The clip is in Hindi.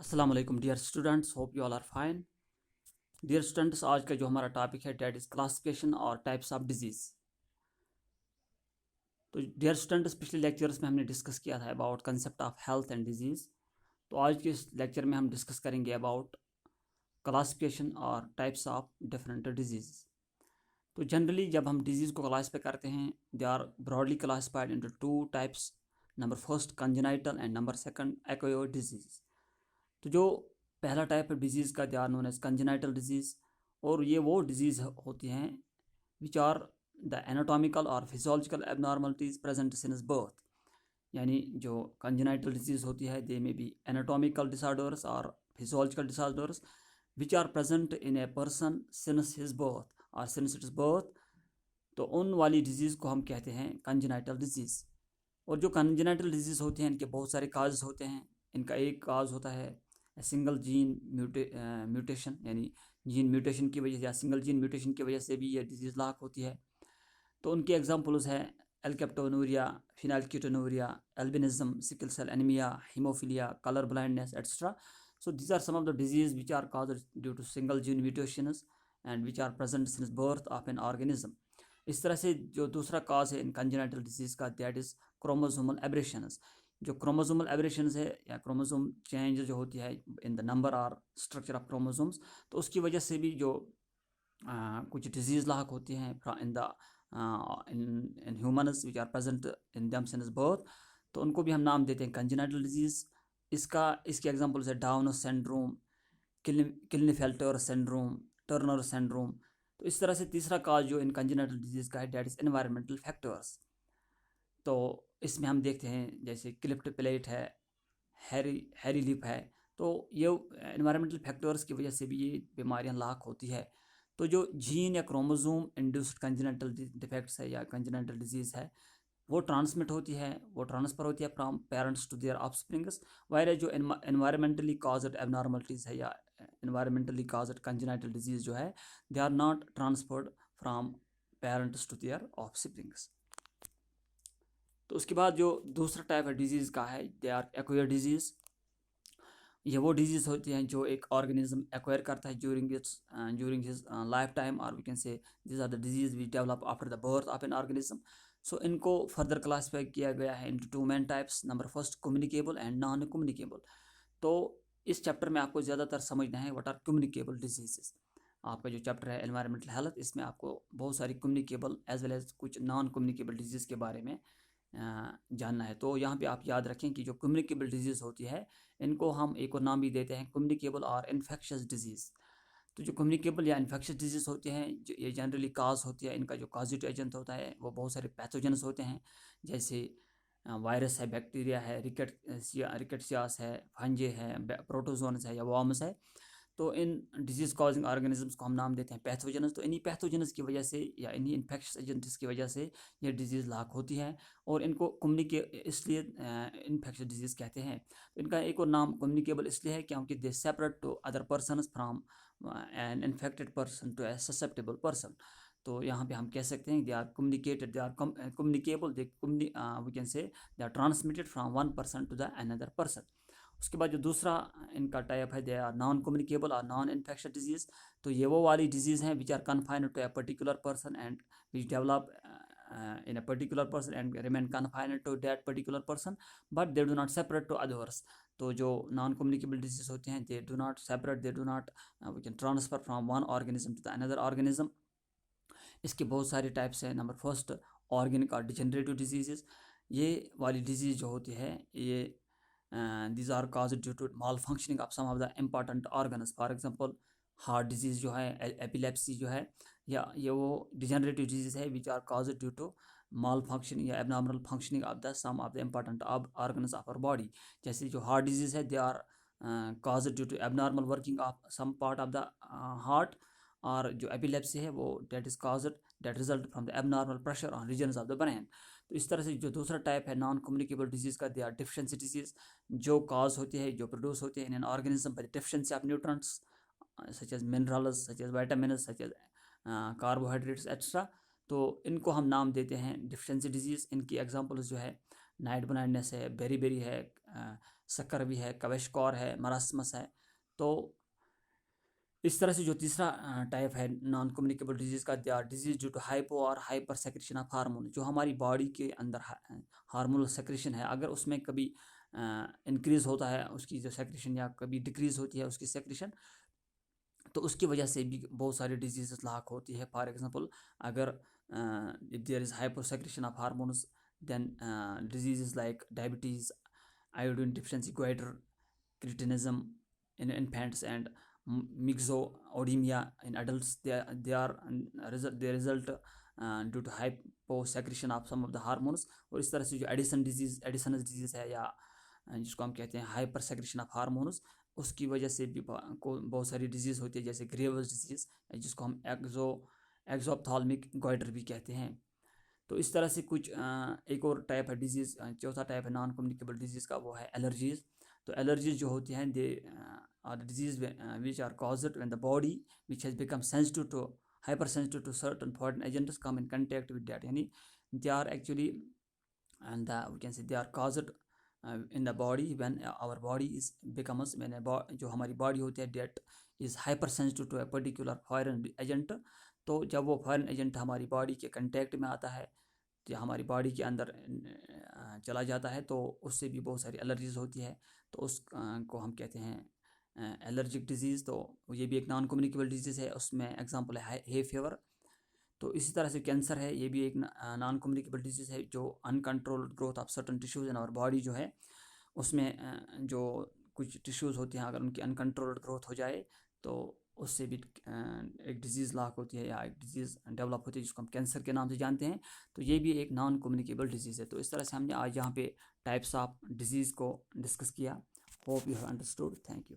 अस्सलाम वालेकुम dear students, hope you all are fine. Dear students, आज का जो हमारा टॉपिक है डेट इज़ क्लासिफिकेशन और टाइप्स ऑफ डिजीज़। तो डियर स्टूडेंट्स, पिछले लेक्चर्स में हमने डिस्कस किया था about concept of health and disease. तो आज के इस लेक्चर में हम डिस्कस करेंगे अबाउट क्लासिफिकेशन और टाइप्स ऑफ डिफरेंट डिजीज़। तो जनरली जब हम डिजीज़ को क्लासीफाई करते हैं, they are broadly classified into two types. Number first congenital and number second acquired disease. तो जो पहला टाइप है डिजीज़ का, they are known as congenital disease. और ये वो डिजीज़ होती हैं विच आर द एनाटॉमिकल और physiological abnormalities present since birth. यानी जो कंजेनाइटल डिजीज़ होती है, they may be anatomical disorders और physiological disorders which are present in a person since his birth और सिंस इट्स बर्थ। तो उन वाली डिजीज़ को हम कहते हैं कंजेनाइटल डिजीज़। और जो कंजेनाइटल डिजीज़ होती हैं, इनके बहुत सारे काज होते हैं। इनका एक काज होता है सिंगल जीन म्यूटेशन, यानी जीन म्यूटेशन की वजह से या सिंगल जीन म्यूटेशन की वजह से भी ये डिजीज़ लाक होती है। तो उनके एग्जांपल्स हैं alkaptonuria, phenylketonuria, albinism, sickle cell anaemia, haemophilia, colour blindness etcetera. So these are some of the diseases which are caused due to single gene mutations and which are present since birth of an organism. इस तरह से जो दूसरा काज है इन कंजेनाइटल डिजीज़ का, दैट इज़ क्रोमोसोमल एब्रेशंस। जो क्रोमोसोमल एब्रेशंस है या क्रोमोसोम चेंज जो होती है इन द नंबर और स्ट्रक्चर ऑफ क्रोमोसोम्स, तो उसकी वजह से भी जो कुछ डिजीज़ लाक होती हैं in the in humans which are present in them since birth, तो उनको भी हम नाम देते हैं कंजेनाइटल डिजीज़। इसके एग्जांपल्स है Down syndrome, Klinefelter syndrome, Turner syndrome. तो इस तरह से तीसरा काज जो इन कंजेनाइटल डिजीज़ का है, डेट इज़ एनवायरमेंटल फैक्टर्स। तो इसमें हम देखते हैं जैसे क्लिफ्ट प्लेट है, हैरी लिप है। तो ये एनवायरमेंटल फैक्टर्स की वजह से भी ये बीमारियां लाक होती है। तो जो जीन या क्रोमोसोम इंड्यूस्ड कंजेनाइटल डिफेक्ट्स है या कंजेनाइटल डिजीज़ है, वो ट्रांसमिट होती है, वो ट्रांसफ़र होती है from parents to their offsprings. Whereas जो एनवायरमेंटली कॉज्ड एबनॉर्मलिटीज़ है या एनवायरमेंटली कॉज्ड कंजेनाइटल डिजीज़ जो है, they are not transferred from parents to their offsprings. तो उसके बाद जो दूसरा टाइप है डिजीज़ का है, दे आर एक्वायर्ड डिजीज़। ये वो डिजीज़ होती हैं जो एक ऑर्गेनिज्म एक्वायर करता है ड्यूरिंग हिज लाइफ टाइम, और we can say this are the diseases we develop after the birth of an organism. So इनको फर्दर क्लासीफाई किया गया है into two main types. Number first communicable and non communicable. तो इस चैप्टर में आपको ज़्यादातर समझना है व्हाट आर कम्युनिकेबल डिजीजेस। आपका जो चैप्टर है एनवायरमेंटल हेल्थ, इसमें आपको बहुत सारी कम्युनिकेबल एज वेल एज कुछ नॉन कम्युनिकेबल डिजीज़ के बारे में जानना है। तो यहाँ पे आप याद रखें कि जो कम्युनिकेबल डिजीज़ होती है, इनको हम एक और नाम भी देते हैं कम्युनिकेबल और इन्फेक्शियस डिजीज़। तो जो कम्युनिकेबल या इन्फेक्शियस डिजीज़ होती हैं, जो ये जनरली काज होती है, इनका जो काजिटिव एजेंट होता है वो बहुत सारे पैथोजेंस होते हैं। जैसे वायरस है, बैक्टीरिया है, रिकेट्सियास है, फंजे है, प्रोटोजोन्स है या वॉर्म्स है। तो इन डिजीज़ कॉजिंग ऑर्गेनिजम्स को हम नाम देते हैं पैथोजेनस। तो इन्हीं पैथोजेनस की वजह से या इन्हीं इन्फेक्शस एजेंट्स की वजह से ये डिजीज़ लाक होती है, और इनको इसलिए इन्फेक्शस डिजीज़ कहते हैं। तो इनका एक और नाम कम्युनिकेबल इसलिए है क्योंकि they separate to other person from an infected person to a susceptible person. तो यहाँ पे हम कह सकते हैं they are communicated, they are communicable, we can say they are transmitted from one person to the another person. उसके बाद जो दूसरा इनका टाइप है, दे आर नॉन कम्युनिकेबल और नॉन इन्फेक्शस डिजीज़। तो ये वो वाली डिजीज़ हैं which are confined to a particular person and which develop in a particular person and remain confined to that particular person, but they do not separate to others. तो जो नॉन कम्युनिकेबल डिजीज होते हैं, they do not separate, they do not we can transfer from one organism to the another organism. इसके बहुत सारे टाइप्स हैं। नंबर फर्स्ट ऑर्गेनिक और डिजेनरेटिव डिजीजेस। ये वाली डिजीज़ जो होती है, ये these are caused due to malfunctioning of some of the important organs. For example, heart disease जो है, एपिलेप्सी जो है, या ये वो डिजेनरेटिव डिजीज़ है which are caused due to malfunction या abnormal functioning of the some of the important organs of our body. जैसे जो हार्ट डिजीज़ है, they are caused due to abnormal working of some part of the heart। और जो एपिलेप्सी है वो that result from the abnormal pressure on regions of the brain। तो इस तरह से जो दूसरा टाइप है नॉन कम्युनिकेबल डिजीज़ का, दे आर डिफिशिएंसी डिजीज़, जो काज होती है, जो प्रोड्यूस होती है in an organism by deficiency of nutrients such as minerals, such as vitamins, such as carbohydrates extra. तो इनको हम नाम देते हैं डिफिशिएंसी डिजीज़। इनकी एग्जांपल्स जो है नाइट ब्लाइंडनेस है, बेरी है, सक्कर है, क्वेशकॉर है, मरासमस है। तो इस तरह से जो तीसरा टाइप है नॉन कम्युनिकेबल डिजीज़ का, they are disease due to hypo और हाइपर सेक्रेशन ऑफ हार्मोन। जो हमारी बॉडी के अंदर हार्मोनल सेक्रेशन है, अगर उसमें कभी इंक्रीज़ होता है उसकी जो सेक्रेशन, या कभी डिक्रीज़ होती है उसकी सेक्रेशन, तो उसकी वजह से भी बहुत सारी डिजीज़ लाक होती है। फॉर एग्जांपल, अगर if there is hyper secretion of hormones, then disease like diabetes, iodine deficiency, goiter, cretinism in infants, and myxoedemia in adults. They result due to hyposecretion of some of the hormones. और इस तरह से जो एडिसनस डिजीज़ है, या जिसको हम कहते हैं हाइपर सेक्रेशन ऑफ हार्मोन्स, उसकी वजह से भी बहुत सारी डिजीज़ होती है, जैसे ग्रेव्स डिजीज़, जिसको हम एक्सोप्थाल्मिक गॉइटर भी कहते हैं। तो इस तरह से कुछ एक और टाइप है डिजीज़, चौथा टाइप है नॉन कम्युनिकेबल डिजीज़ का, वो है एलर्जीज़। तो एलर्जीज जो होती हैं, they are diseases which are caused when the body which has become sensitive to hypersensitive to certain foreign agents come in contact with that. यानी they are actually, and we can say they are caused in the body when our body is becomes, when जो हमारी बॉडी होती है that is hyper sensitive to a particular foreign agent। तो जब वो फॉरेन एजेंट हमारी बॉडी के कंटेक्ट में आता है, जो हमारी बॉडी के अंदर चला जाता है, तो उससे भी बहुत सारी एलर्जीज होती है। तो उस को हम कहते हैं एलर्जिक डिजीज़। तो ये भी एक नॉन कम्युनिकेबल डिजीज़ है, उसमें एग्जांपल है हे फीवर। तो इसी तरह से कैंसर है, ये भी एक नॉन कम्युनिकेबल डिजीज़ है, जो uncontrolled growth of certain tissues in our body जो है, उसमें जो कुछ टिश्यूज़ होते हैं, अगर उनकी अनकंट्रोल्ड ग्रोथ हो जाए, तो उससे भी एक डिजीज़ लाक होती है, या एक डिजीज़ डेवलप होती है, जिसको हम कैंसर के नाम से जानते हैं। तो ये भी एक नॉन कम्युनिकेबल डिजीज़ है। तो इस तरह से हमने आज यहाँ पे टाइप्स ऑफ डिजीज़ को डिस्कस किया। Hope you have understood. Thank you.